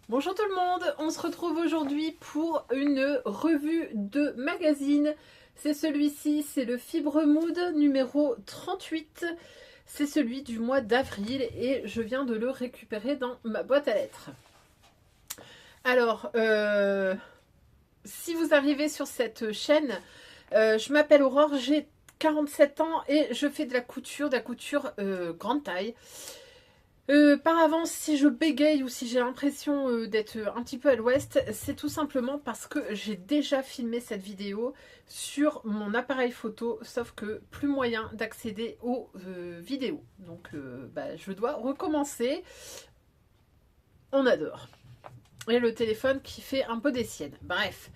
Bonjour tout le monde, on se retrouve aujourd'hui pour une revue de magazine. C'est celui-ci, c'est le Fibre Mood numéro 38. C'est celui du mois d'avril et je viens de le récupérer dans ma boîte à lettres. Alors, si vous arrivez sur cette chaîne, je m'appelle Aurore, j'ai 47 ans et je fais de la couture grande taille. Par avance, si je bégaye ou si j'ai l'impression d'être un petit peu à l'ouest, c'est tout simplement parce que j'ai déjà filmé cette vidéo sur mon appareil photo, sauf que plus moyen d'accéder aux vidéos. Donc je dois recommencer. On adore. Et le téléphone qui fait un peu des siennes. Bref.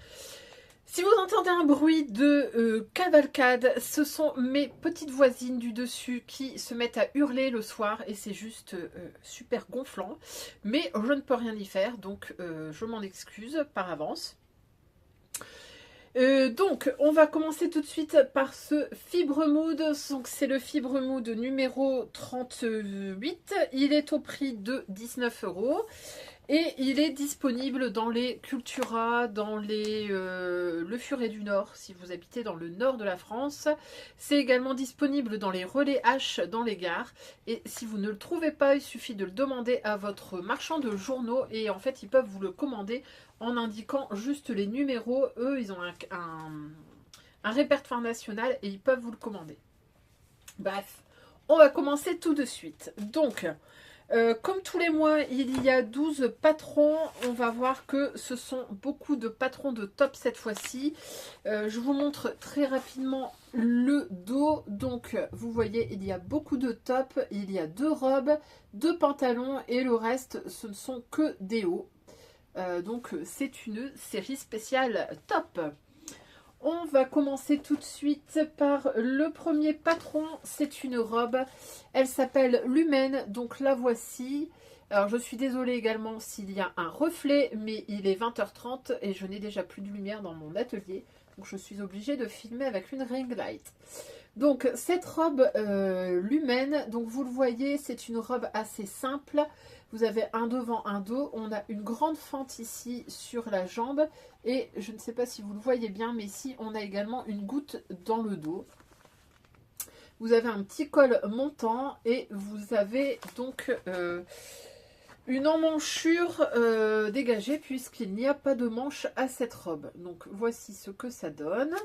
Si vous entendez un bruit de cavalcade, ce sont mes petites voisines du dessus qui se mettent à hurler le soir et c'est juste super gonflant. Mais je ne peux rien y faire, donc je m'en excuse par avance. Donc, on va commencer tout de suite par ce Fibre Mood. Donc, c'est le Fibre Mood numéro 38. Il est au prix de 19 €. Et il est disponible dans les Cultura, dans les Le Furet du Nord, si vous habitez dans le nord de la France. C'est également disponible dans les relais H dans les gares. Et si vous ne le trouvez pas, il suffit de le demander à votre marchand de journaux. Et en fait, ils peuvent vous le commander en indiquant juste les numéros. Eux, ils ont un répertoire national et ils peuvent vous le commander. Bref, on va commencer tout de suite. Donc... comme tous les mois, il y a 12 patrons. On va voir que ce sont beaucoup de patrons de top cette fois-ci. Je vous montre très rapidement le dos. Donc, vous voyez, il y a beaucoup de tops. Il y a 2 robes, 2 pantalons et le reste, ce ne sont que des hauts. Donc, c'est une série spéciale top. On va commencer tout de suite par le premier patron. C'est une robe. Elle s'appelle Lumen. Donc la voici. Alors je suis désolée également s'il y a un reflet, mais il est 20h30 et je n'ai déjà plus de lumière dans mon atelier. Donc je suis obligée de filmer avec une ring light. Donc cette robe Lumen, donc vous le voyez, c'est une robe assez simple. Vous avez un devant, un dos. On a une grande fente ici sur la jambe. Et je ne sais pas si vous le voyez bien, mais ici, on a également une goutte dans le dos. Vous avez un petit col montant et vous avez donc une emmanchure dégagée puisqu'il n'y a pas de manche à cette robe. Donc, voici ce que ça donne.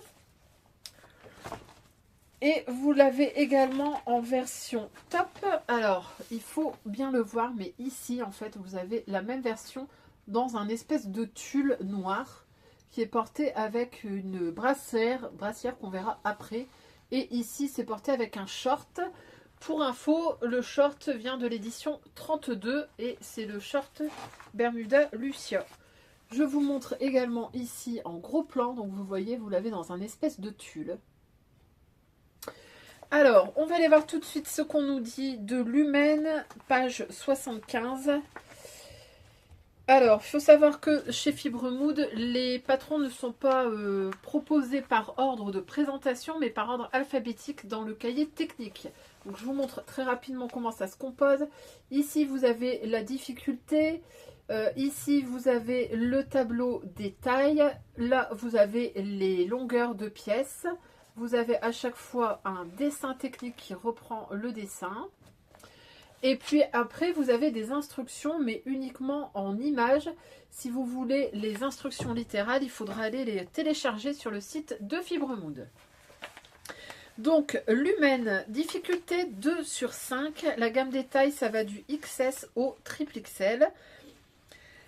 Et vous l'avez également en version top. Alors, il faut bien le voir, mais ici, en fait, vous avez la même version dans un espèce de tulle noir qui est porté avec une brassière qu'on verra après. Et ici, c'est porté avec un short. Pour info, le short vient de l'édition 32 et c'est le short Bermuda Lucia. Je vous montre également ici en gros plan. Donc, vous voyez, vous l'avez dans un espèce de tulle. Alors, on va aller voir tout de suite ce qu'on nous dit de Lumen, page 75. Alors, il faut savoir que chez Fibre Mood, les patrons ne sont pas proposés par ordre de présentation, mais par ordre alphabétique dans le cahier technique. Donc, je vous montre très rapidement comment ça se compose. Ici, vous avez la difficulté. Ici, vous avez le tableau des tailles. Là, vous avez les longueurs de pièces. Vous avez à chaque fois un dessin technique qui reprend le dessin. Et puis après, vous avez des instructions, mais uniquement en images. Si vous voulez les instructions littérales, il faudra aller les télécharger sur le site de Fibre Mood. Donc, Lumen, difficulté 2 sur 5. La gamme des tailles, ça va du XS au triple XL.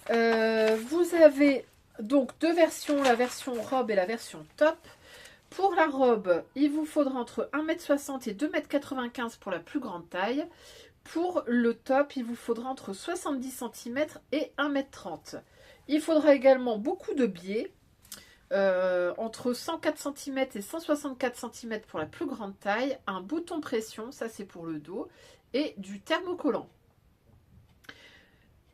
Vous avez donc 2 versions, la version robe et la version top. Pour la robe, il vous faudra entre 1,60 m et 2,95 m pour la plus grande taille. Pour le top, il vous faudra entre 70 cm et 1,30 m. Il faudra également beaucoup de biais, entre 104 cm et 164 cm pour la plus grande taille, un bouton pression, ça c'est pour le dos, et du thermocollant.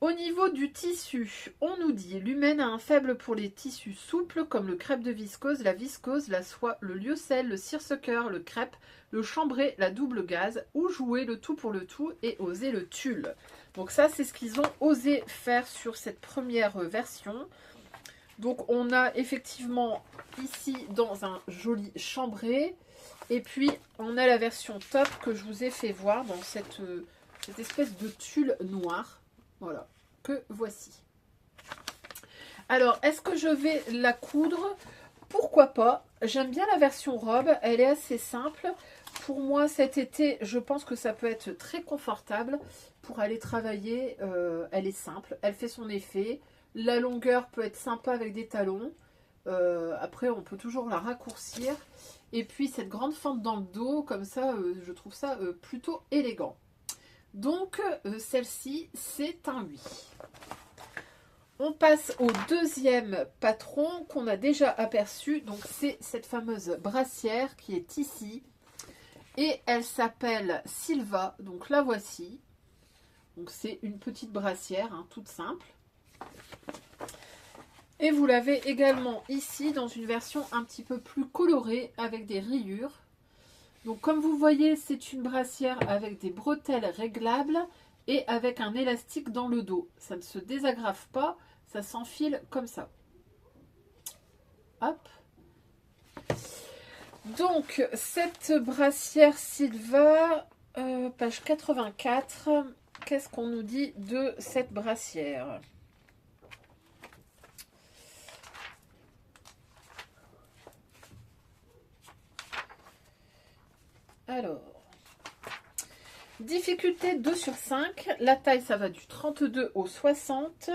Au niveau du tissu, on nous dit l'humaine a un faible pour les tissus souples comme le crêpe de viscose, la soie, le lyocell, le seersucker, le crêpe, le chambré, la double gaze, ou jouer le tout pour le tout et oser le tulle. Donc ça, c'est ce qu'ils ont osé faire sur cette première version. Donc on a effectivement ici dans un joli chambré. Et puis on a la version top que je vous ai fait voir dans cette espèce de tulle noir. Voilà, que voici. Alors, est-ce que je vais la coudre? Pourquoi pas? J'aime bien la version robe, elle est assez simple. Pour moi, cet été, je pense que ça peut être très confortable pour aller travailler. Elle est simple, elle fait son effet. La longueur peut être sympa avec des talons. Après, on peut toujours la raccourcir. Et puis, cette grande fente dans le dos, comme ça, je trouve ça plutôt élégant. Donc, celle-ci, c'est un oui. On passe au deuxième patron qu'on a déjà aperçu. Donc, c'est cette fameuse brassière qui est ici. Et elle s'appelle Silva. Donc, la voici. Donc, c'est une petite brassière, hein, toute simple. Et vous l'avez également ici dans une version un petit peu plus colorée avec des rayures. Donc comme vous voyez, c'est une brassière avec des bretelles réglables et avec un élastique dans le dos. Ça ne se désagrafe pas, ça s'enfile comme ça. Hop. Donc cette brassière Silva, page 84, qu'est-ce qu'on nous dit de cette brassière ? Alors, difficulté 2 sur 5. La taille, ça va du 32 au 60.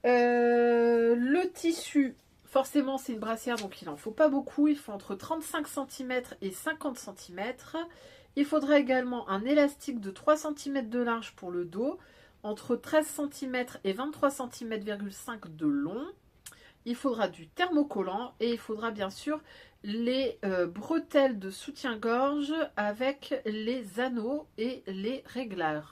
Le tissu, forcément, c'est une brassière, donc il n'en faut pas beaucoup. Il faut entre 35 cm et 50 cm. Il faudra également un élastique de 3 cm de large pour le dos, entre 13 cm et 23 cm,5 de long. Il faudra du thermocollant et il faudra bien sûr les bretelles de soutien-gorge avec les anneaux et les réglages.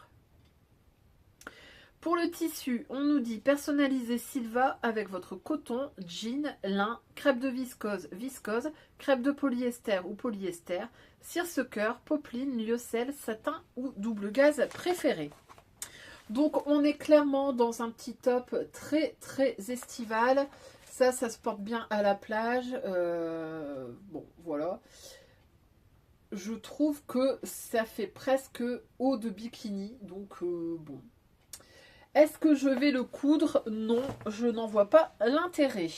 Pour le tissu, on nous dit personnaliser Silva avec votre coton, jean, lin, crêpe de viscose, viscose, crêpe de polyester ou polyester, seersucker, popeline, lyocell, satin ou double gaze préféré. Donc on est clairement dans un petit top très très estival. Ça se porte bien à la plage. Bon, voilà. Je trouve que ça fait presque haut de bikini. Donc, bon. Est-ce que je vais le coudre? Non, je n'en vois pas l'intérêt.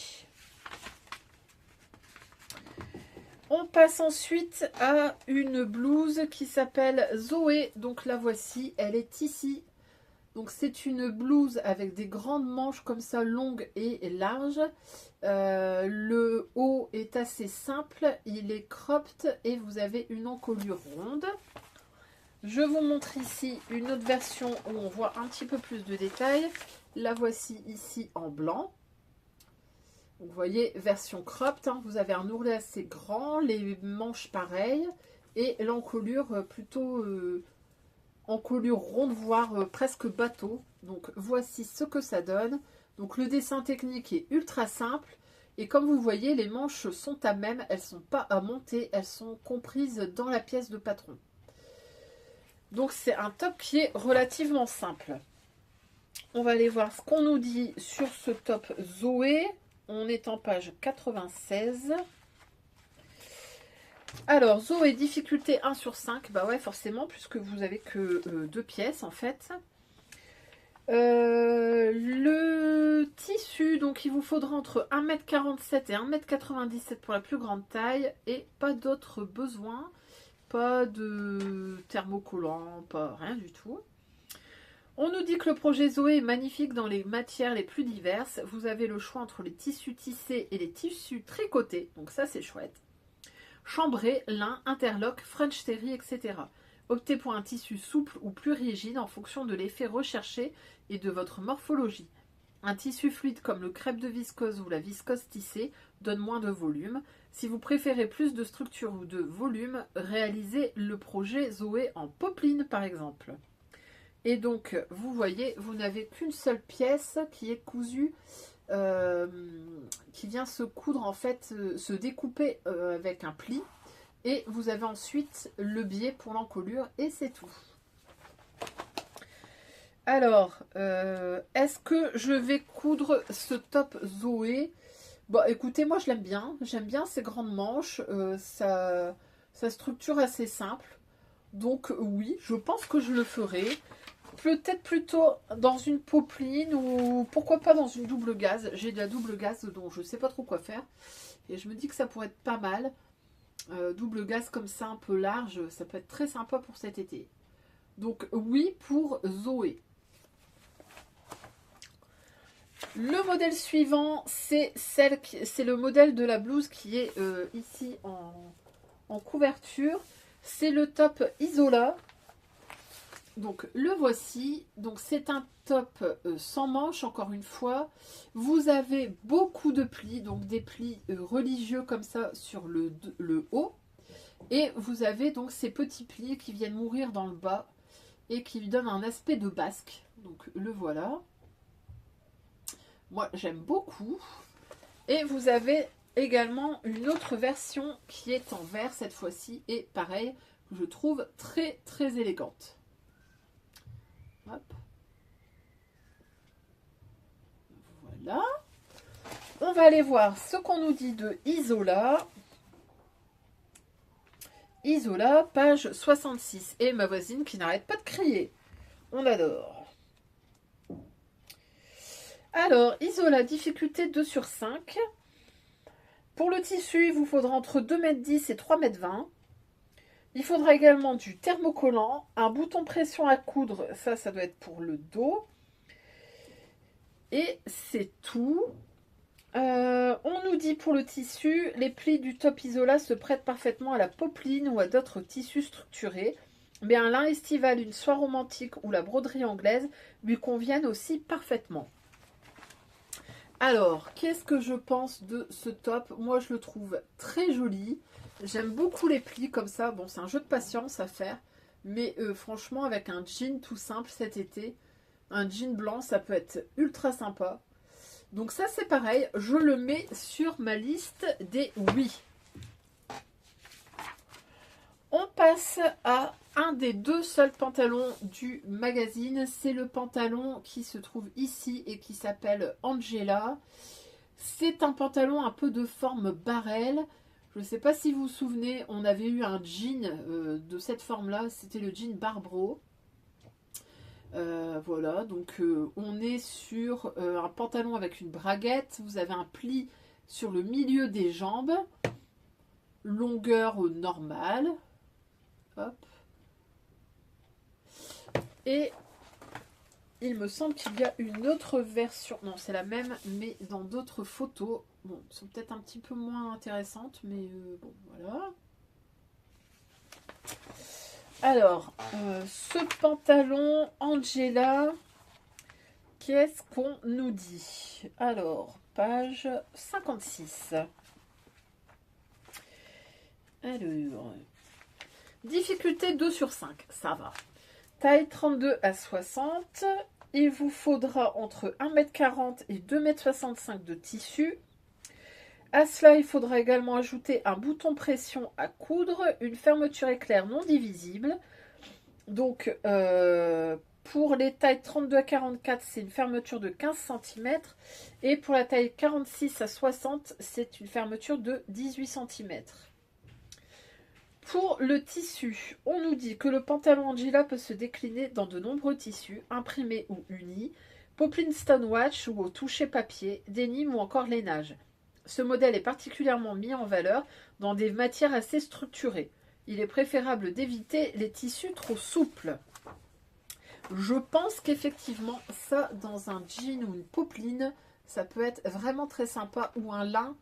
On passe ensuite à une blouse qui s'appelle Zoé. Donc, la voici. Elle est ici. Donc c'est une blouse avec des grandes manches comme ça, longues et larges. Le haut est assez simple, il est cropped et vous avez une encolure ronde. Je vous montre ici une autre version où on voit un petit peu plus de détails. La voici ici en blanc. Vous voyez, version cropped, hein, vous avez un ourlet assez grand, les manches pareilles et l'encolure plutôt... encolure ronde, voire presque bateau. Donc voici ce que ça donne. Donc le dessin technique est ultra simple. Et comme vous voyez, les manches sont à même. Elles ne sont pas à monter. Elles sont comprises dans la pièce de patron. Donc c'est un top qui est relativement simple. On va aller voir ce qu'on nous dit sur ce top Zoé. On est en page 96. Alors, Zoé, difficulté 1 sur 5. Bah ouais, forcément, puisque vous avez que 2 pièces, en fait. Le tissu, donc il vous faudra entre 1,47 m et 1,97 m pour la plus grande taille. Et pas d'autres besoins. Pas de thermocollant, pas rien du tout. On nous dit que le projet Zoé est magnifique dans les matières les plus diverses. Vous avez le choix entre les tissus tissés et les tissus tricotés. Donc ça, c'est chouette. Chambré, lin, interlock, French terry, etc. Optez pour un tissu souple ou plus rigide en fonction de l'effet recherché et de votre morphologie. Un tissu fluide comme le crêpe de viscose ou la viscose tissée donne moins de volume. Si vous préférez plus de structure ou de volume, réalisez le projet Zoé en popeline par exemple. Et donc, vous voyez, vous n'avez qu'une seule pièce qui est cousue, qui vient se coudre, en fait, se découper avec un pli. Et vous avez ensuite le biais pour l'encolure et c'est tout. Alors, est-ce que je vais coudre ce top Zoé? Bon, écoutez, moi je l'aime bien. J'aime bien ces grandes manches. Sa structure assez simple. Donc oui, je pense que je le ferai. Peut-être plutôt dans une popeline ou pourquoi pas dans une double gaze. J'ai de la double gaze dont je ne sais pas trop quoi faire. Et je me dis que ça pourrait être pas mal. Double gaze comme ça, un peu large, ça peut être très sympa pour cet été. Donc oui pour Zoé. Le modèle suivant, c'est le modèle de la blouse qui est ici en couverture. C'est le top Isola. Donc le voici. Donc c'est un top sans manches, encore une fois. Vous avez beaucoup de plis, donc des plis religieux comme ça sur le haut. Et vous avez donc ces petits plis qui viennent mourir dans le bas et qui lui donnent un aspect de basque. Donc le voilà. Moi j'aime beaucoup. Et vous avez également une autre version qui est en vert cette fois-ci. Et pareil, je trouve très très élégante. Hop. Voilà. On va aller voir ce qu'on nous dit de Isola. Isola, page 66. Et ma voisine qui n'arrête pas de crier. On adore. Alors, Isola, difficulté 2 sur 5. Pour le tissu, il vous faudra entre 2,10 m et 3,20 m. Il faudra également du thermocollant, un bouton pression à coudre, ça doit être pour le dos. Et c'est tout. On nous dit pour le tissu, les plis du top Isola se prêtent parfaitement à la popeline ou à d'autres tissus structurés. Mais un lin estival, une soie romantique ou la broderie anglaise lui conviennent aussi parfaitement. Alors, qu'est-ce que je pense de ce top? Moi, je le trouve très joli. J'aime beaucoup les plis comme ça. Bon, c'est un jeu de patience à faire. Mais franchement, avec un jean tout simple cet été, un jean blanc, ça peut être ultra sympa. Donc ça, c'est pareil. Je le mets sur ma liste des oui. On passe à un des deux seuls pantalons du magazine. C'est le pantalon qui se trouve ici et qui s'appelle Angela. C'est un pantalon un peu de forme barrel. Je ne sais pas si vous vous souvenez, on avait eu un jean de cette forme-là. C'était le jean Barbro. Voilà, donc on est sur un pantalon avec une braguette. Vous avez un pli sur le milieu des jambes. Longueur normale. Hop. Et il me semble qu'il y a une autre version. Non, c'est la même, mais dans d'autres photos. Bon, elles sont peut-être un petit peu moins intéressantes, mais bon, voilà. Alors, ce pantalon Angela, qu'est-ce qu'on nous dit? Alors, page 56. Alors, difficulté 2 sur 5, ça va. Taille 32 à 60. Il vous faudra entre 1,40 m et 2,65 m de tissu. À cela, il faudra également ajouter un bouton pression à coudre, une fermeture éclair non divisible. Donc, pour les tailles 32 à 44, c'est une fermeture de 15 cm. Et pour la taille 46 à 60, c'est une fermeture de 18 cm. Pour le tissu, on nous dit que le pantalon Angela peut se décliner dans de nombreux tissus, imprimés ou unis, popeline stonewatch ou au toucher papier, denim ou encore lainage. Ce modèle est particulièrement mis en valeur dans des matières assez structurées. Il est préférable d'éviter les tissus trop souples. Je pense qu'effectivement, ça, dans un jean ou une popeline, ça peut être vraiment très sympa. Ou un lin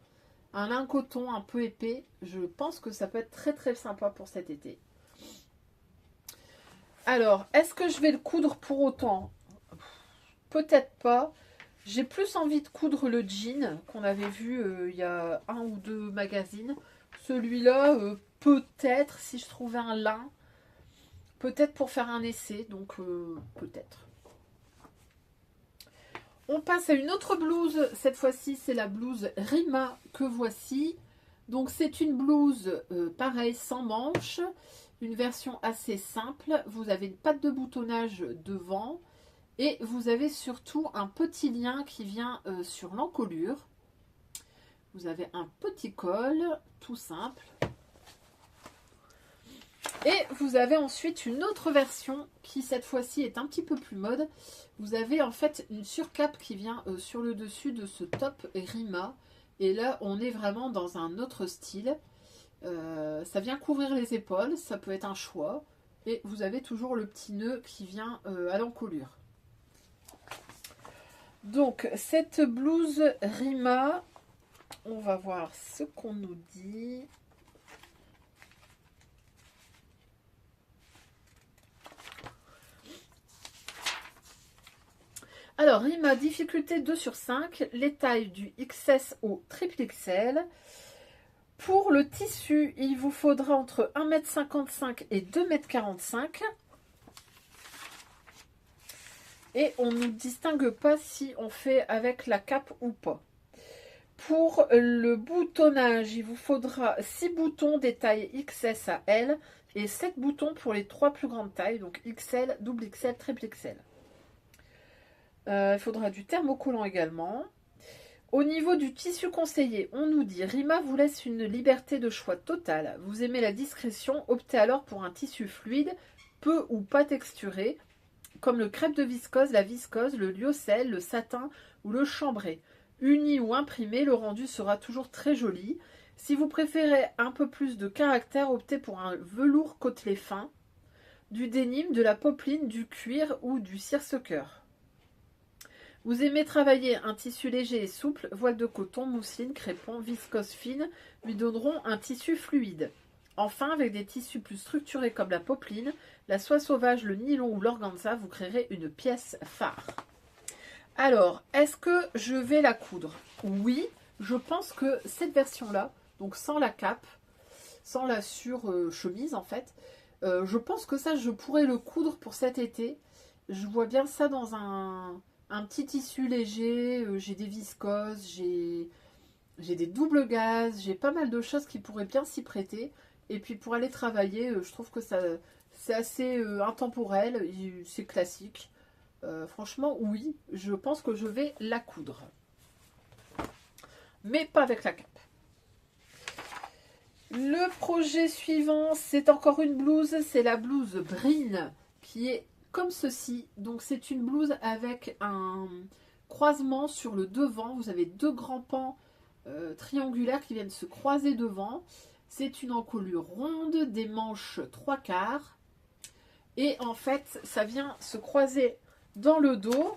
coton un peu épais. Je pense que ça peut être très très sympa pour cet été. Alors, est-ce que je vais le coudre pour autant? Peut-être pas. J'ai plus envie de coudre le jean qu'on avait vu il y a un ou deux magazines. Celui-là, peut-être, si je trouvais un lin. peut-être pour faire un essai, donc peut-être. On passe à une autre blouse, cette fois-ci c'est la blouse Rima que voici. Donc c'est une blouse pareil sans manches, une version assez simple. Vous avez une patte de boutonnage devant et vous avez surtout un petit lien qui vient sur l'encolure. Vous avez un petit col tout simple. Et vous avez ensuite une autre version qui cette fois-ci est un petit peu plus mode. Vous avez en fait une surcape qui vient sur le dessus de ce top Rima. Et là on est vraiment dans un autre style. Ça vient couvrir les épaules, ça peut être un choix. Et vous avez toujours le petit nœud qui vient à l'encolure. Donc cette blouse Rima, on va voir ce qu'on nous dit. Alors, Rima, difficulté 2 sur 5, les tailles du XS au triple XL. Pour le tissu, il vous faudra entre 1,55 m et 2,45 m. Et on ne distingue pas si on fait avec la cape ou pas. Pour le boutonnage, il vous faudra 6 boutons des tailles XS à L et 7 boutons pour les 3 plus grandes tailles, donc XL, double XL, triple XL. Il faudra du thermocollant également. Au niveau du tissu conseillé, on nous dit Rima vous laisse une liberté de choix totale. Vous aimez la discrétion, optez alors pour un tissu fluide, peu ou pas texturé, comme le crêpe de viscose, la viscose, le lyocell, le satin ou le chambré. Uni ou imprimé, le rendu sera toujours très joli. Si vous préférez un peu plus de caractère, optez pour un velours côtelé fin, du dénime, de la popeline, du cuir ou du cire-ce-cœur. Vous aimez travailler un tissu léger et souple, voile de coton, mousseline, crépon, viscose fine lui donneront un tissu fluide. Enfin, avec des tissus plus structurés comme la popeline, la soie sauvage, le nylon ou l'organza, vous créerez une pièce phare. Alors, est-ce que je vais la coudre? Oui, je pense que cette version-là, donc sans la cape, sans la sur-chemise en fait, je pense que ça, je pourrais le coudre pour cet été. Je vois bien ça dans un petit tissu léger, j'ai des viscoses, j'ai des doubles gaz, j'ai pas mal de choses qui pourraient bien s'y prêter. Et puis pour aller travailler, je trouve que c'est assez intemporel, c'est classique. Franchement, oui, je pense que je vais la coudre. Mais pas avec la cape. Le projet suivant, c'est encore une blouse, c'est la blouse Brine, qui est comme ceci. Donc c'est une blouse avec un croisement sur le devant. Vous avez deux grands pans triangulaires qui viennent se croiser devant. C'est une encolure ronde, des manches 3/4. Et en fait, ça vient se croiser dans le dos.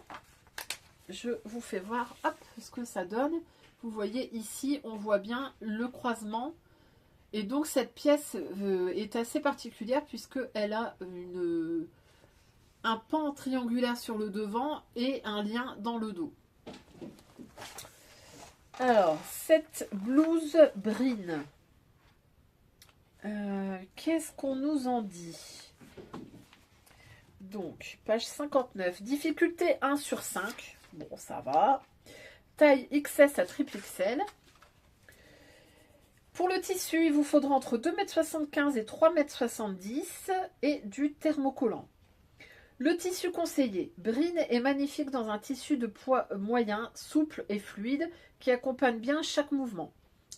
Je vous fais voir hop, ce que ça donne. Vous voyez ici, on voit bien le croisement. Et donc cette pièce est assez particulière puisqu'elle a un pan triangulaire sur le devant et un lien dans le dos. Alors, cette blouse Brine, qu'est-ce qu'on nous en dit? Donc, page 59, difficulté 1 sur 5. Bon, ça va. Taille XS à triple XL. Pour le tissu, il vous faudra entre 2,75 m et 3,70 m et du thermocollant. Le tissu conseillé, Brine est magnifique dans un tissu de poids moyen, souple et fluide qui accompagne bien chaque mouvement.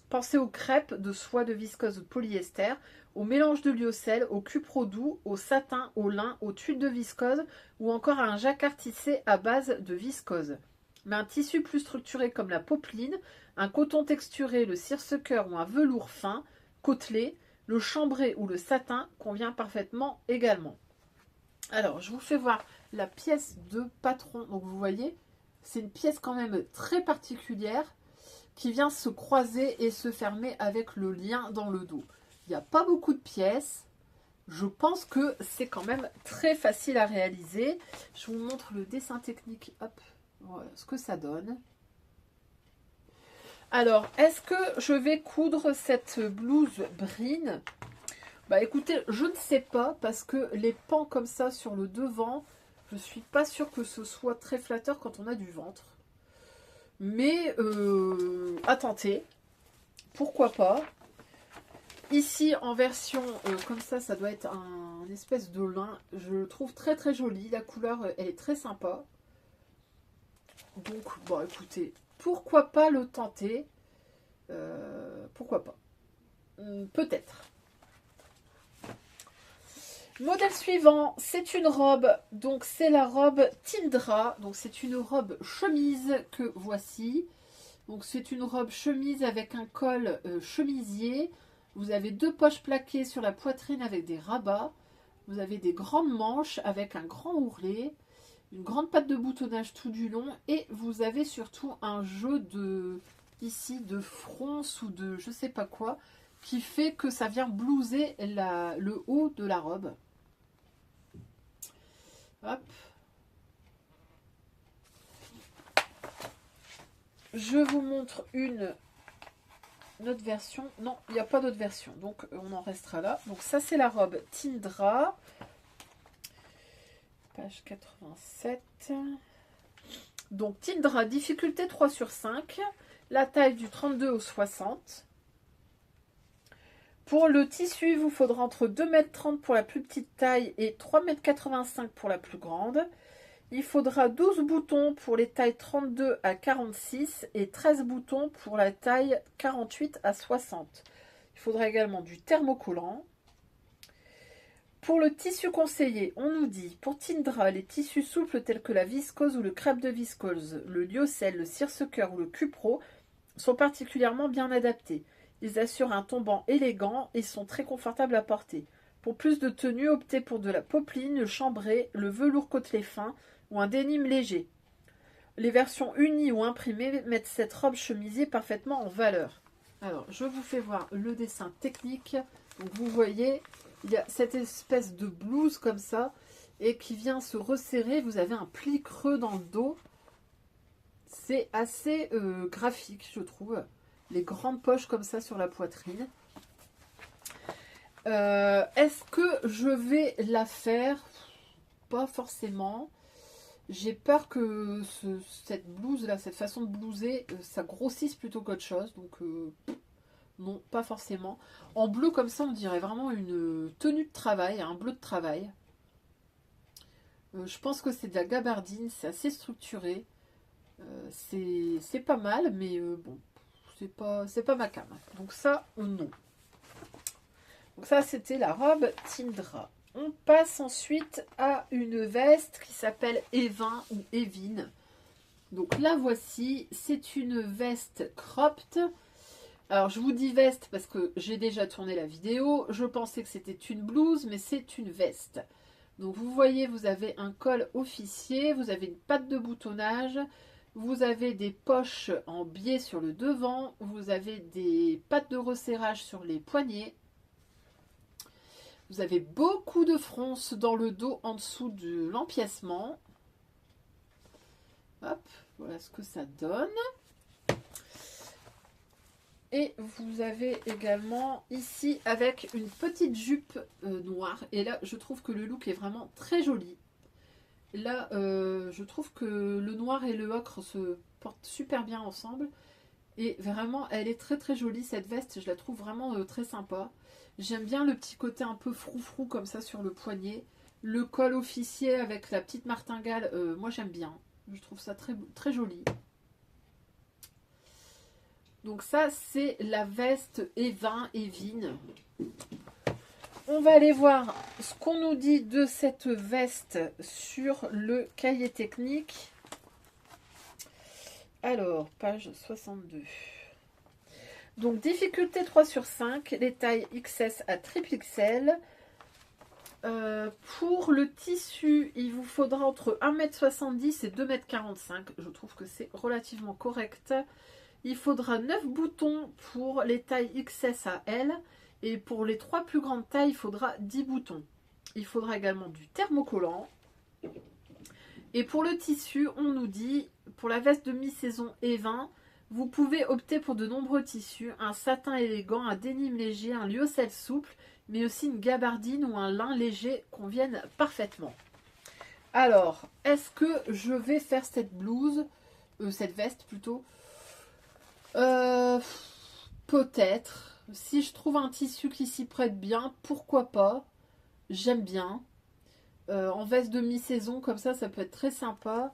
Pensez aux crêpes de soie, de viscose ou de polyester, au mélange de lyocell, au cupro doux, au satin, au lin, aux tuiles de viscose ou encore à un jacquard tissé à base de viscose. Mais un tissu plus structuré comme la popeline, un coton texturé, le cire-ce-cœur ou un velours fin, côtelé, le chambré ou le satin convient parfaitement également. Alors, je vous fais voir la pièce de patron. Donc, vous voyez, c'est une pièce quand même très particulière qui vient se croiser et se fermer avec le lien dans le dos. Il n'y a pas beaucoup de pièces. Je pense que c'est quand même très facile à réaliser. Je vous montre le dessin technique. Hop, voilà ce que ça donne. Alors, est-ce que je vais coudre cette blouse Brine? Bah écoutez, je ne sais pas, parce que les pans comme ça sur le devant, je suis pas sûre que ce soit très flatteur quand on a du ventre. Mais à tenter, pourquoi pas. Ici, en version comme ça doit être un espèce de lin. Je le trouve très très joli. La couleur, elle est très sympa. Donc, bon, écoutez, pourquoi pas le tenter. Pourquoi pas. Peut-être. Modèle suivant, c'est une robe. Donc, c'est la robe Tindra. Donc, c'est une robe chemise que voici. Donc, c'est une robe chemise avec un col chemisier. Vous avez deux poches plaquées sur la poitrine avec des rabats. Vous avez des grandes manches avec un grand ourlet. Une grande patte de boutonnage tout du long. Et vous avez surtout un jeu de, ici, de fronce ou de je sais pas quoi, qui fait que ça vient blouser le haut de la robe. Hop. Je vous montre une autre version. Non, il n'y a pas d'autre version. Donc, on en restera là. Donc, ça, c'est la robe Tindra. Page 87. Donc, Tindra, difficulté 3 sur 5. La taille du 32 au 60. Pour le tissu, il vous faudra entre 2,30 m pour la plus petite taille et 3,85 m pour la plus grande. Il faudra 12 boutons pour les tailles 32 à 46 et 13 boutons pour la taille 48 à 60. Il faudra également du thermocollant. Pour le tissu conseillé, on nous dit, pour Tindra, les tissus souples tels que la viscose ou le crêpe de viscose, le lyocell, le circe-cœur ou le cupro sont particulièrement bien adaptés. Ils assurent un tombant élégant et sont très confortables à porter. Pour plus de tenue, optez pour de la popeline, le chambré, le velours côtelé fin ou un dénime léger. Les versions unies ou imprimées mettent cette robe chemisier parfaitement en valeur. Alors, je vous fais voir le dessin technique. Donc, vous voyez, il y a cette espèce de blouse comme ça et qui vient se resserrer. Vous avez un pli creux dans le dos. C'est assez graphique, je trouve. Les grandes poches comme ça sur la poitrine. Est-ce que je vais la faire? Pas forcément. J'ai peur que cette blouse là, cette façon de blouser, ça grossisse plutôt qu'autre chose. Donc non, pas forcément. En bleu comme ça, on dirait vraiment une tenue de travail, un bleu de travail. Je pense que c'est de la gabardine, c'est assez structuré. C'est pas mal, mais bon, c'est pas ma came. Donc ça, non. Donc ça, c'était la robe Tindra. On passe ensuite à une veste qui s'appelle Evin ou Evin. Donc la voici, c'est une veste cropped. Alors je vous dis veste parce que j'ai déjà tourné la vidéo. Je pensais que c'était une blouse, mais c'est une veste. Donc vous voyez, vous avez un col officier, vous avez une patte de boutonnage, vous avez des poches en biais sur le devant, vous avez des pattes de resserrage sur les poignets. Vous avez beaucoup de fronces dans le dos en dessous de l'empiècement. Hop, voilà ce que ça donne. Et vous avez également ici avec une petite jupe noire. Et là, je trouve que le look est vraiment très joli. Là, je trouve que le noir et le ocre se portent super bien ensemble. Et vraiment, elle est très très jolie cette veste. Je la trouve vraiment très sympa. J'aime bien le petit côté un peu froufrou comme ça sur le poignet. Le col officier avec la petite martingale, moi j'aime bien. Je trouve ça très, très joli. Donc ça, c'est la veste Evin. On va aller voir ce qu'on nous dit de cette veste sur le cahier technique. Alors, page 62. Donc, difficulté 3 sur 5, les tailles XS à triple XL. Pour le tissu, il vous faudra entre 1,70 m et 2,45 m. Je trouve que c'est relativement correct. Il faudra 9 boutons pour les tailles XS à L. Et pour les 3 plus grandes tailles, il faudra 10 boutons. Il faudra également du thermocollant. Et pour le tissu, on nous dit, pour la veste de mi-saison Evin, vous pouvez opter pour de nombreux tissus, un satin élégant, un dénime léger, un lyocell souple mais aussi une gabardine ou un lin léger conviennent parfaitement. Alors, est-ce que je vais faire cette blouse, cette veste plutôt? Peut-être. Si je trouve un tissu qui s'y prête bien, pourquoi pas? J'aime bien. En veste de mi-saison, comme ça peut être très sympa.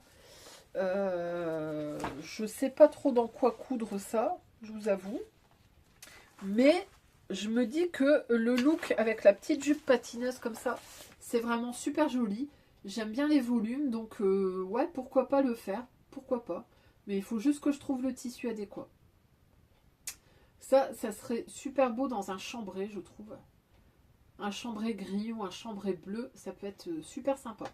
Je sais pas trop dans quoi coudre ça, je vous avoue. Mais je me dis que le look avec la petite jupe patineuse comme ça, c'est vraiment super joli. J'aime bien les volumes, donc ouais, pourquoi pas le faire? Pourquoi pas? Mais il faut juste que je trouve le tissu adéquat. Ça serait super beau dans un chambray, je trouve. Un chambray gris ou un chambray bleu, ça peut être super sympa.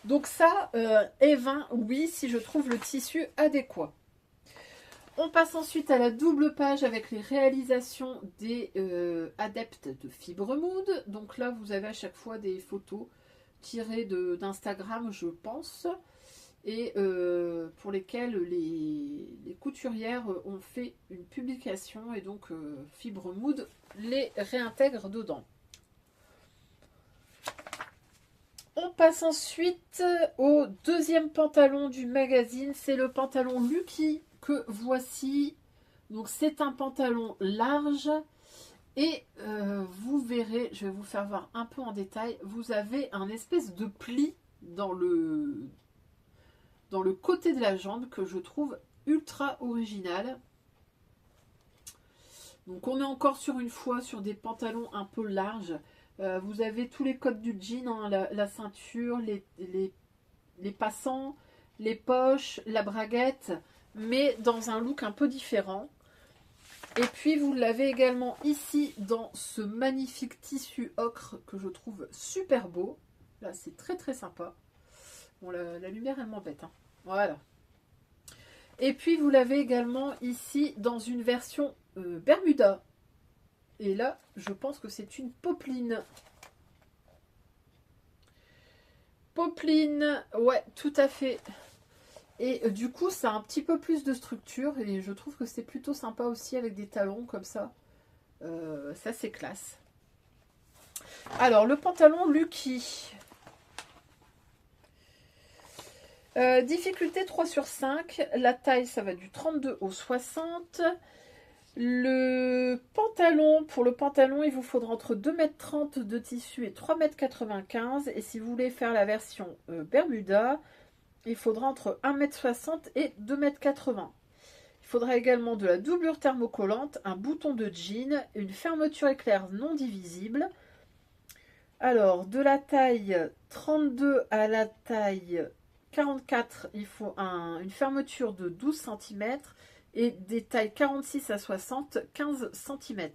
Donc ça, Evin, oui, si je trouve le tissu adéquat. On passe ensuite à la double page avec les réalisations des adeptes de Fibremood. Donc là, vous avez à chaque fois des photos tirées d'Instagram, je pense, et pour lesquelles les couturières ont fait une publication, et donc Fibremood les réintègre dedans. On passe ensuite au deuxième pantalon du magazine, c'est le pantalon Lucky que voici. Donc c'est un pantalon large et vous verrez, je vais vous faire voir un peu en détail, vous avez un espèce de pli dans le côté de la jambe que je trouve ultra original. Donc on est encore sur des pantalons un peu larges. Vous avez tous les codes du jean, hein, la ceinture, les passants, les poches, la braguette, mais dans un look un peu différent. Et puis vous l'avez également ici dans ce magnifique tissu ocre que je trouve super beau. Là c'est très très sympa. Bon, la lumière elle m'embête, hein. Voilà. Et puis vous l'avez également ici dans une version Bermuda. Et là, je pense que c'est une popeline. Popeline, ouais, tout à fait. Et du coup, ça a un petit peu plus de structure. Et je trouve que c'est plutôt sympa aussi avec des talons comme ça. Ça, c'est classe. Alors, le pantalon Lucky. Difficulté 3 sur 5. La taille, ça va du 32 au 60. Pour le pantalon, il vous faudra entre 2,30 m de tissu et 3,95 m. Et si vous voulez faire la version Bermuda, il faudra entre 1,60 m et 2,80 m. Il faudra également de la doublure thermocollante, un bouton de jean, une fermeture éclair non divisible. Alors, de la taille 32 à la taille 44, il faut une fermeture de 12 cm. Et des tailles 46 à 60, 15 cm.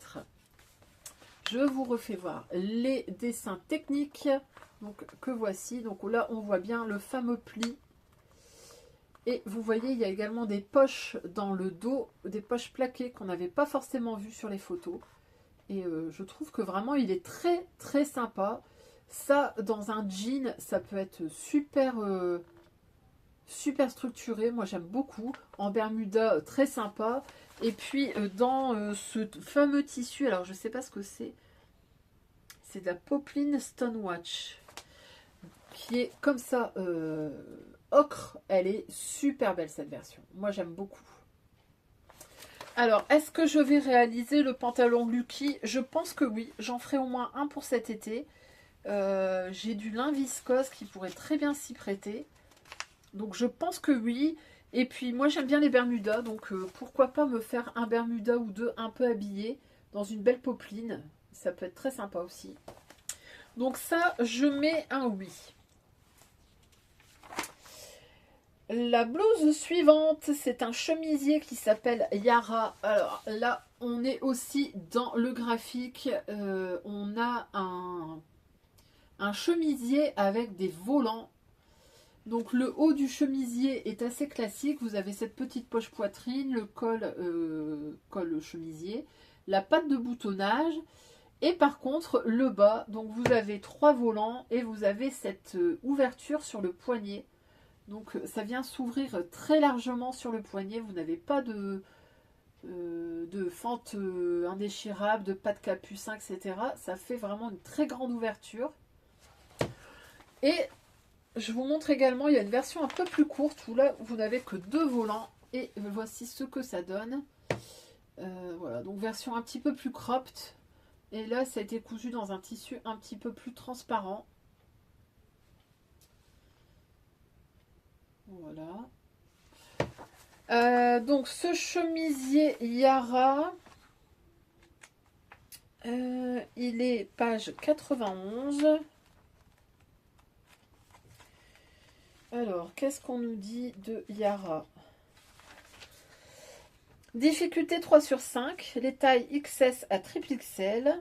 Je vous refais voir les dessins techniques donc, que voici. Donc là, on voit bien le fameux pli. Et vous voyez, il y a également des poches dans le dos, des poches plaquées qu'on n'avait pas forcément vues sur les photos. Et je trouve que vraiment, il est très, très sympa. Ça, dans un jean, ça peut être super... super structuré, moi j'aime beaucoup. En Bermuda, très sympa. Et puis dans ce fameux tissu, alors je sais pas ce que c'est de la popeline Stonewatch qui est comme ça ocre. Elle est super belle cette version, moi j'aime beaucoup. Alors est-ce que je vais réaliser le pantalon Lucky? Je pense que oui, j'en ferai au moins un pour cet été. J'ai du lin viscose qui pourrait très bien s'y prêter. Donc je pense que oui. Et puis moi j'aime bien les Bermudas. Donc pourquoi pas me faire un Bermuda ou deux un peu habillé dans une belle popeline. Ça peut être très sympa aussi. Donc ça je mets un oui. La blouse suivante, c'est un chemisier qui s'appelle Yara. Alors là on est aussi dans le graphique. On a un chemisier avec des volants. Donc le haut du chemisier est assez classique, vous avez cette petite poche poitrine, le col chemisier, la patte de boutonnage et par contre le bas, donc vous avez 3 volants et vous avez cette ouverture sur le poignet. Donc ça vient s'ouvrir très largement sur le poignet, vous n'avez pas de de fente indéchirable, de pas de capucin, etc. Ça fait vraiment une très grande ouverture. Et je vous montre également, il y a une version un peu plus courte où là vous n'avez que 2 volants. Et voici ce que ça donne. Voilà, donc version un petit peu plus cropped. Et là, ça a été cousu dans un tissu un petit peu plus transparent. Voilà. Donc ce chemisier Yara, il est page 91. Alors, qu'est-ce qu'on nous dit de Yara? Difficulté 3 sur 5, les tailles XS à triple XL.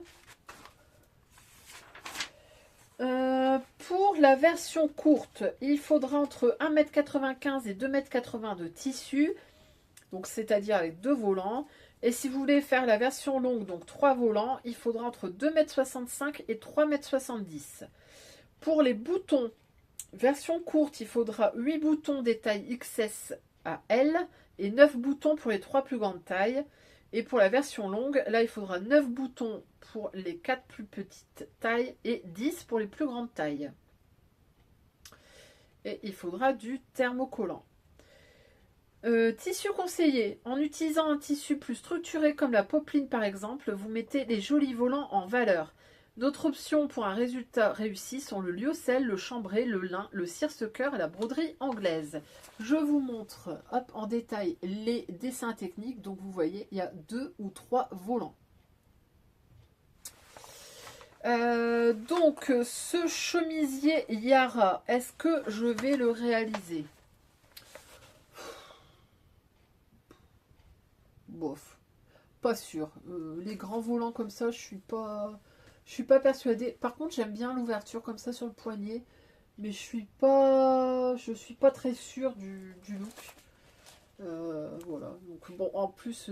Pour la version courte, il faudra entre 1,95 m et 2,80 m de tissu, donc c'est-à-dire avec 2 volants. Et si vous voulez faire la version longue, donc 3 volants, il faudra entre 2,65 m et 3,70 m. Pour les boutons, version courte, il faudra 8 boutons des tailles XS à L et 9 boutons pour les 3 plus grandes tailles. Et pour la version longue, là, il faudra 9 boutons pour les 4 plus petites tailles et 10 pour les plus grandes tailles. Et il faudra du thermocollant. Tissu conseillé. En utilisant un tissu plus structuré comme la popeline par exemple, vous mettez les jolis volants en valeur. D'autres options pour un résultat réussi sont le lyocell, le chambré, le lin, le seersucker et la broderie anglaise. Je vous montre en détail les dessins techniques. Donc vous voyez, il y a 2 ou 3 volants. Donc ce chemisier Yara, est-ce que je vais le réaliser? Bof, pas sûr. Les grands volants comme ça, je suis pas persuadée. Par contre, j'aime bien l'ouverture comme ça sur le poignet, mais je suis pas très sûre du look. Voilà. Donc bon, en plus,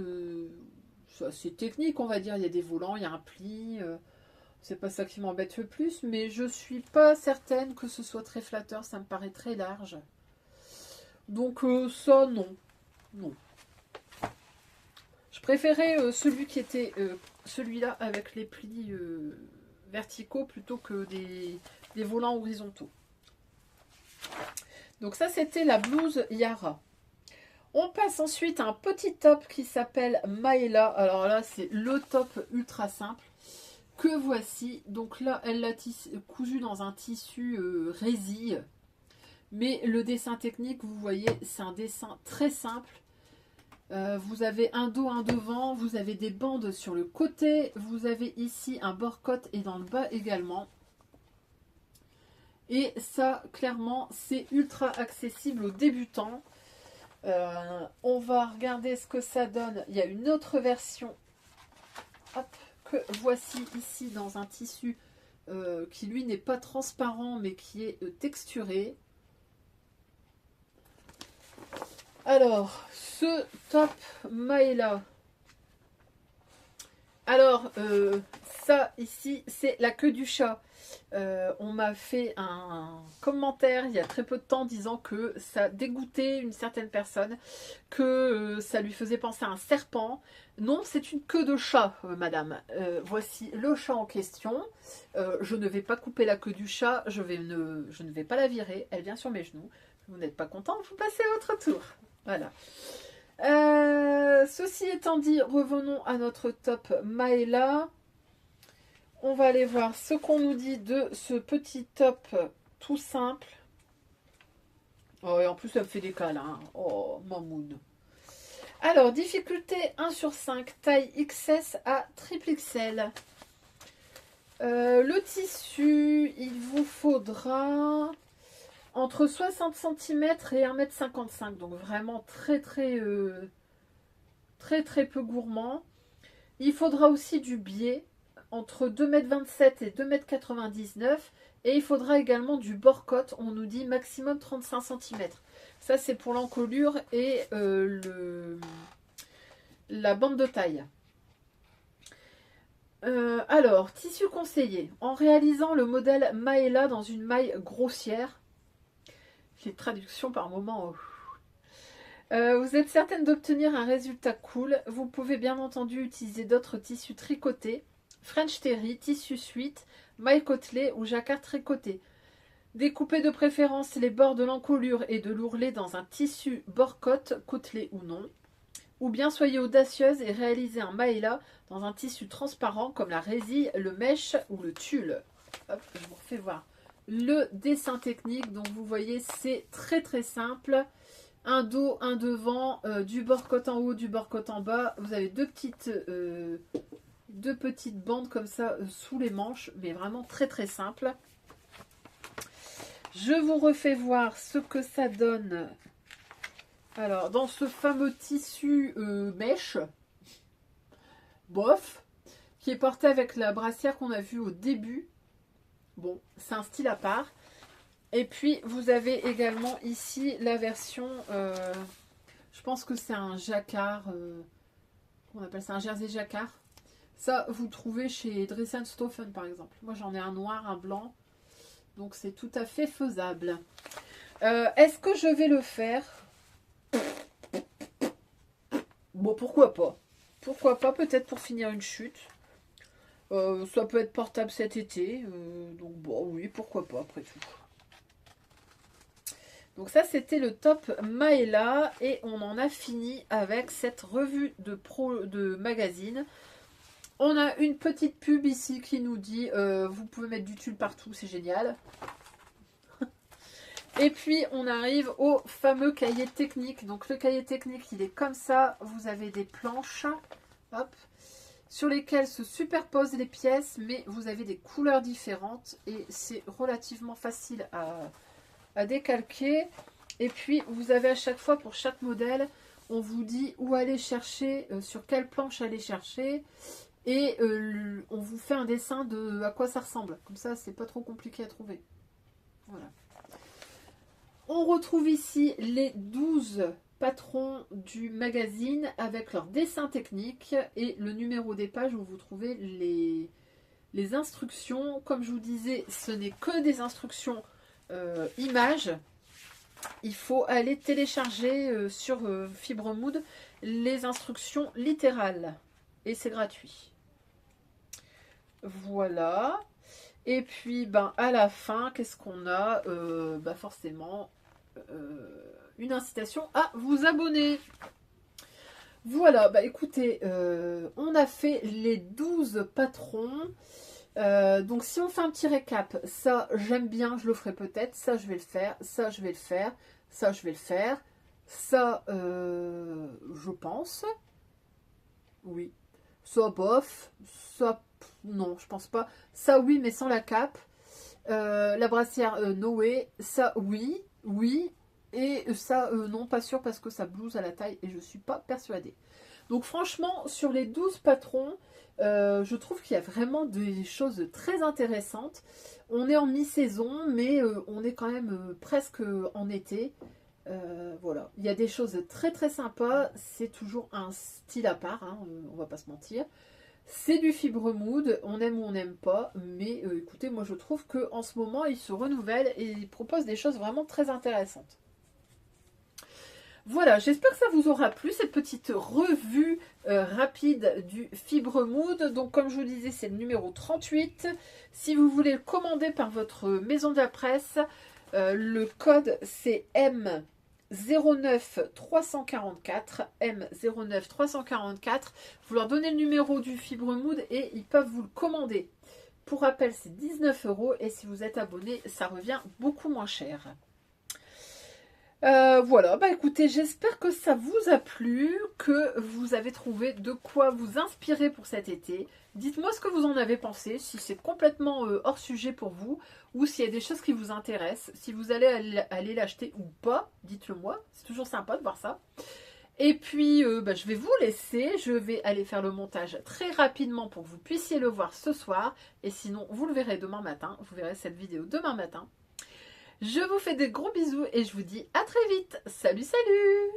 c'est assez technique, on va dire. Il y a des volants, il y a un pli. C'est pas ça qui m'embête le plus, mais je suis pas certaine que ce soit très flatteur. Ça me paraît très large. Donc ça, non. Non. Je préférais celui qui était celui-là avec les plis verticaux plutôt que des volants horizontaux. Donc ça, c'était la blouse Yara. On passe ensuite à un petit top qui s'appelle Maëla. Alors là, c'est le top ultra simple que voici. Donc là, elle l'a cousu dans un tissu résille. Mais le dessin technique, vous voyez, c'est un dessin très simple. Vous avez un dos, un devant, vous avez des bandes sur le côté, vous avez ici un bord-côte et dans le bas également. Et ça, clairement, c'est ultra accessible aux débutants. On va regarder ce que ça donne. Il y a une autre version, hop, que voici ici dans un tissu qui lui n'est pas transparent mais qui est texturé. Alors, ce top Maëla. Alors, ça ici, c'est la queue du chat. On m'a fait un commentaire il y a très peu de temps disant que ça dégoûtait une certaine personne, que ça lui faisait penser à un serpent. Non, c'est une queue de chat, madame. Voici le chat en question. Je ne vais pas couper la queue du chat, je ne vais pas la virer. Elle vient sur mes genoux. Vous n'êtes pas content, vous passez à votre tour. Voilà. Ceci étant dit, revenons à notre top Maëla. On va aller voir ce qu'on nous dit de ce petit top tout simple. Oh, et en plus, ça me fait des câlins. Hein. Oh, mamoun. Alors, difficulté 1 sur 5, taille XS à triple XL. Le tissu, il vous faudra entre 60 cm et 1,55 m. Donc vraiment très peu gourmand. Il faudra aussi du biais entre 2,27 m et 2,99 m. Et il faudra également du bord-côte. On nous dit maximum 35 cm. Ça, c'est pour l'encolure et la bande de taille. Alors, tissu conseillé. En réalisant le modèle Maëla dans une maille grossière. Les traductions par moment. Vous êtes certaine d'obtenir un résultat cool. Vous pouvez bien entendu utiliser d'autres tissus tricotés. French Terry, tissu suite, maille côtelée ou jacquard tricoté. Découpez de préférence les bords de l'encolure et de l'ourlet dans un tissu bord-côte, côtelé ou non. Ou bien soyez audacieuse et réalisez un maïla dans un tissu transparent comme la résille, le mèche ou le tulle. Hop, je vous refais voir le dessin technique. Donc vous voyez, c'est très très simple. Un dos, un devant, du bord-côte en haut, du bord-côte en bas. Vous avez deux petites bandes comme ça sous les manches, mais vraiment très très simple. Je vous refais voir ce que ça donne. Alors, dans ce fameux tissu mèche, bof, qui est porté avec la brassière qu'on a vue au début. Bon, c'est un style à part. Et puis, vous avez également ici la version, je pense que c'est un jacquard, on appelle ça un jersey jacquard. Ça, vous le trouvez chez Dress & Stoffen, par exemple. Moi, j'en ai un noir, un blanc. Donc, c'est tout à fait faisable. Est-ce que je vais le faire? Bon, pourquoi pas? Pourquoi pas, peut-être pour finir une chute. Ça peut être portable cet été. Donc, bon, oui, pourquoi pas, après tout. Donc ça, c'était le top Maëla. Et on en a fini avec cette revue de magazine. On a une petite pub ici qui nous dit vous pouvez mettre du tulle partout, c'est génial. Et puis on arrive au fameux cahier technique. Donc le cahier technique, il est comme ça. Vous avez des planches, hop, sur lesquelles se superposent les pièces, mais vous avez des couleurs différentes et c'est relativement facile à décalquer. Et puis vous avez à chaque fois, pour chaque modèle, on vous dit où aller chercher, sur quelle planche aller chercher. Et on vous fait un dessin de à quoi ça ressemble. Comme ça, c'est pas trop compliqué à trouver. Voilà. On retrouve ici les 12 patrons du magazine avec leur dessin technique et le numéro des pages où vous trouvez les instructions. Comme je vous disais, ce n'est que des instructions images. Il faut aller télécharger sur Fibremood les instructions littérales. Et c'est gratuit. Voilà. Et puis, ben, à la fin, qu'est-ce qu'on a? Forcément, une incitation à vous abonner. Voilà, bah écoutez, on a fait les 12 patrons. Donc, si on fait un petit récap, ça, j'aime bien, je le ferai peut-être. Ça, je vais le faire. Ça, je vais le faire. Ça, je vais le faire. Ça, je pense. Oui. Ça, bof. Ça, non, je pense pas. Ça, oui, mais sans la cape. La brassière, Noé. Ça, oui. Oui. Et ça, non, pas sûr parce que ça blouse à la taille et je suis pas persuadée. Donc, franchement, sur les 12 patrons, je trouve qu'il y a vraiment des choses très intéressantes. On est en mi-saison, mais on est quand même presque en été. Voilà, il y a des choses très très sympas. C'est toujours un style à part, hein, on va pas se mentir. C'est du Fibremood, on aime ou on n'aime pas, mais écoutez, moi je trouve qu'en ce moment il se renouvelle et il propose des choses vraiment très intéressantes. Voilà, j'espère que ça vous aura plu, cette petite revue rapide du Fibremood. Donc comme je vous disais, c'est le numéro 38. Si vous voulez le commander par votre maison de la presse, le code c'est M09344. M09344. Vous leur donnez le numéro du Fibremood et ils peuvent vous le commander. Pour rappel, c'est 19 € et si vous êtes abonné, ça revient beaucoup moins cher. Voilà, bah écoutez, j'espère que ça vous a plu, que vous avez trouvé de quoi vous inspirer pour cet été. Dites-moi ce que vous en avez pensé, si c'est complètement hors sujet pour vous, ou s'il y a des choses qui vous intéressent, si vous allez aller l'acheter ou pas, dites-le moi, c'est toujours sympa de voir ça. Et puis, je vais vous laisser, je vais aller faire le montage très rapidement pour que vous puissiez le voir ce soir, et sinon vous le verrez demain matin, vous verrez cette vidéo demain matin. Je vous fais des gros bisous et je vous dis à très vite. Salut, salut!